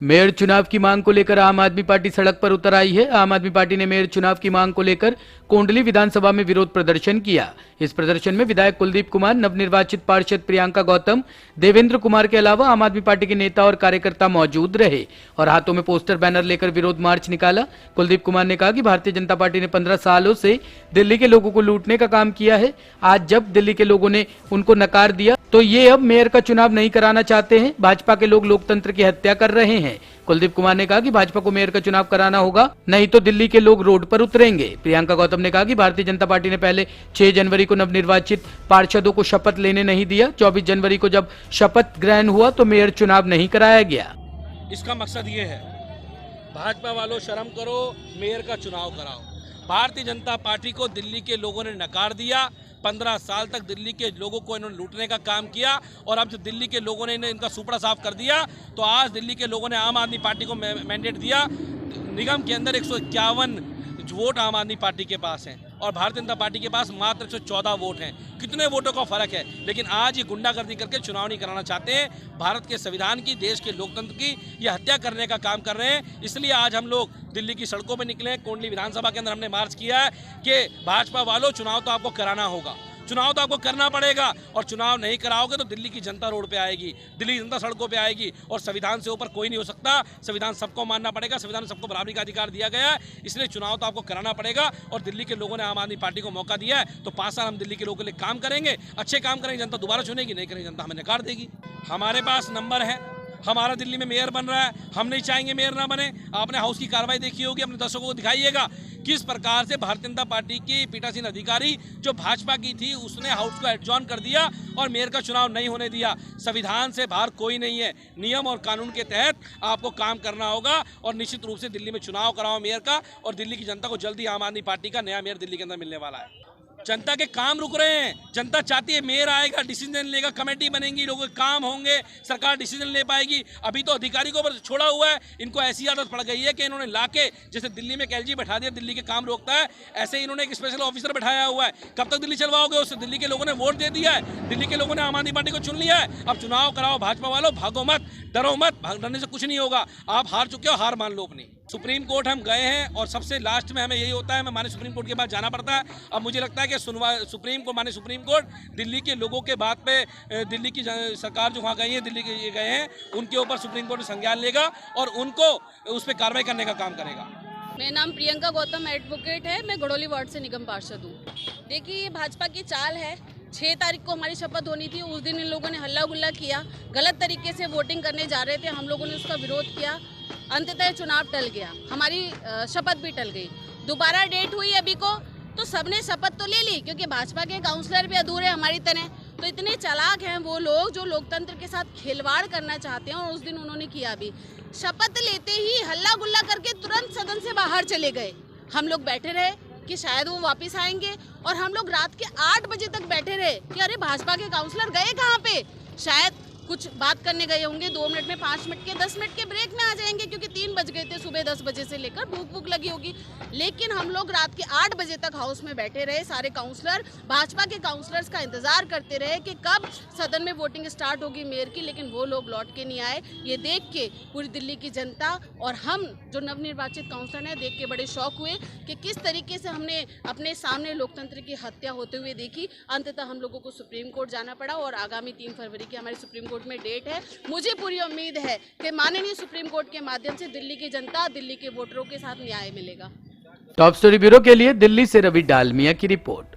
Mayor चुनाव की मांग को लेकर आम आदमी पार्टी सड़क पर उतर आई है। आम आदमी पार्टी ने मेयर चुनाव की मांग को लेकर कोंडली विधानसभा में विरोध प्रदर्शन किया। इस प्रदर्शन में विधायक कुलदीप कुमार, नवनिर्वाचित पार्षद प्रियंका गौतम, देवेंद्र कुमार के अलावा आम आदमी पार्टी के नेता और कार्यकर्ता मौजूद रहे और हाथों में पोस्टर बैनर लेकर विरोध मार्च निकाला। कुलदीप कुमार ने कहा कि भारतीय जनता पार्टी ने 15 सालों से दिल्ली के लोगों को लूटने का काम किया है। आज जब दिल्ली के लोगों ने उनको नकार दिया तो ये अब मेयर का चुनाव नहीं कराना चाहते हैं। भाजपा के लोग लोकतंत्र की हत्या कर रहे हैं। कुलदीप कुमार ने कहा कि भाजपा को मेयर का चुनाव कराना होगा, नहीं तो दिल्ली के लोग रोड पर उतरेंगे। प्रियंका गौतम ने कहा कि भारतीय जनता पार्टी ने पहले 6 जनवरी को नवनिर्वाचित पार्षदों को शपथ लेने नहीं दिया। 24 जनवरी को जब शपथ ग्रहण हुआ तो मेयर चुनाव नहीं कराया गया। इसका मकसद ये है, भाजपा वालों शर्म करो, मेयर का चुनाव कराओ। भारतीय जनता पार्टी को दिल्ली के लोगों ने नकार दिया। 15 साल तक दिल्ली के लोगों को इन्होंने लूटने का काम किया और अब जब दिल्ली के लोगों ने इनका सुपड़ा साफ कर दिया तो आज दिल्ली के लोगों ने आम आदमी पार्टी को मैंडेट दिया। निगम के अंदर 151 वोट आम आदमी पार्टी के पास हैं और भारतीय जनता पार्टी के पास मात्र 114 वोट हैं। कितने वोटों का फर्क है, लेकिन आज ये गुंडागर्दी करके चुनाव नहीं कराना चाहते हैं। भारत के संविधान की, देश के लोकतंत्र की ये हत्या करने का काम कर रहे हैं। इसलिए आज हम लोग दिल्ली की सड़कों पर निकले हैं। कोंडली विधानसभा के अंदर हमने मार्च किया है कि भाजपा वालों, चुनाव तो आपको कराना होगा, चुनाव तो आपको करना पड़ेगा और चुनाव नहीं कराओगे तो दिल्ली की जनता रोड पे आएगी, दिल्ली की जनता सड़कों पे आएगी और संविधान से ऊपर कोई नहीं हो सकता। संविधान सबको मानना पड़ेगा, संविधान में सबको बराबरी का अधिकार दिया गया है। इसलिए चुनाव तो आपको कराना पड़ेगा और दिल्ली के लोगों ने आम आदमी पार्टी को मौका दिया है तो 5 साल हम दिल्ली के लोगों के लिए काम करेंगे, अच्छे काम करेंगे। जनता दोबारा चुनेगी, नहीं करेंगे जनता हमें नकार देगी। हमारे पास नंबर है, हमारा दिल्ली में मेयर बन रहा है, हम नहीं चाहेंगे मेयर ना बने। आपने हाउस की कार्रवाई देखी होगी, अपने दर्शकों को दिखाइएगा किस प्रकार से भारतीय जनता पार्टी की पीठासीन अधिकारी जो भाजपा की थी उसने हाउस को एडजॉर्न कर दिया और मेयर का चुनाव नहीं होने दिया। संविधान से बाहर कोई नहीं है, नियम और कानून के तहत आपको काम करना होगा और निश्चित रूप से दिल्ली में चुनाव कराओ मेयर का और दिल्ली की जनता को जल्दी आम आदमी पार्टी का नया मेयर दिल्ली के अंदर मिलने वाला है। जनता के काम रुक रहे हैं, जनता चाहती है मेयर आएगा, डिसीजन लेगा, कमेटी बनेगी, लोगों के काम होंगे, सरकार डिसीजन ले पाएगी। अभी तो अधिकारी को छोड़ा हुआ है, इनको ऐसी आदत पड़ गई है कि इन्होंने लाके जैसे दिल्ली में एलजी बैठा दिया, दिल्ली के काम रोकता है, ऐसे इन्होंने एक स्पेशल ऑफिसर बैठाया हुआ है। कब तक दिल्ली चलवाओगे उससे? दिल्ली के लोगों ने वोट दे दिया है, दिल्ली के लोगों ने आम आदमी पार्टी को चुन लिया है। अब चुनाव कराओ भाजपा वालों, भागो मत, डरो मत, डरने से कुछ नहीं होगा। आप हार चुके हो, हार मान लो अपनी। सुप्रीम कोर्ट हम गए हैं और सबसे लास्ट में हमें यही होता है, हमें माने सुप्रीम कोर्ट के पास जाना पड़ता है। अब मुझे लगता है कि सुप्रीम कोर्ट दिल्ली के लोगों के बात पे, दिल्ली की सरकार जो वहाँ गई है, दिल्ली के गए हैं, उनके ऊपर सुप्रीम कोर्ट संज्ञान लेगा और उनको उस पर कार्रवाई करने का काम करेगा। मेरा नाम प्रियंका गौतम एडवोकेट है, मैं गड़ोली वार्ड से निगम पार्षद हूँ। देखिए, ये भाजपा की चाल है। 6 तारीख को हमारी शपथ होनी थी, उस दिन इन लोगों ने हल्ला गुल्ला किया, गलत तरीके से वोटिंग करने जा रहे थे, हम लोगों ने उसका विरोध किया। अंततः चुनाव टल गया, हमारी शपथ भी टल गई। दोबारा डेट हुई अभी को तो सबने शपथ तो ले ली, क्योंकि भाजपा के काउंसलर भी अधूरे हमारी तरह। तो इतने चालाक हैं वो लोग जो लोकतंत्र के साथ खिलवाड़ करना चाहते हैं और उस दिन उन्होंने किया भी। शपथ लेते ही हल्ला गुल्ला करके तुरंत सदन से बाहर चले गए। हम लोग बैठे रहे कि शायद वो वापस आएंगे और हम लोग रात के 8 बजे तक बैठे रहे कि अरे भाजपा के काउंसलर गए कहाँ पे, शायद कुछ बात करने गए होंगे, 2 मिनट में, 5 मिनट के, 10 मिनट के ब्रेक में आ जाएंगे, क्योंकि 3 बज गए थे सुबह 10 बजे से लेकर, भूख भूख लगी होगी। लेकिन हम लोग रात के 8 बजे तक हाउस में बैठे रहे, सारे काउंसलर, भाजपा के काउंसलर्स का इंतजार करते रहे कि कब सदन में वोटिंग स्टार्ट होगी मेयर की, लेकिन वो लोग लौट के नहीं आए। ये देख के पूरी दिल्ली की जनता और हम जो नवनिर्वाचित काउंसलर हैं देख के बड़े शौक हुए कि किस तरीके से हमने अपने सामने लोकतंत्र की हत्या होते हुए देखी। अंततः हम लोगों को सुप्रीम कोर्ट जाना पड़ा और आगामी 3 फरवरी की हमारी सुप्रीम कोर्ट में डेट है। मुझे पूरी उम्मीद है कि माननीय सुप्रीम कोर्ट के माध्यम से दिल्ली की जनता, दिल्ली के वोटरों के साथ न्याय मिलेगा। टॉप स्टोरी ब्यूरो के लिए दिल्ली से रवि डालमिया की रिपोर्ट।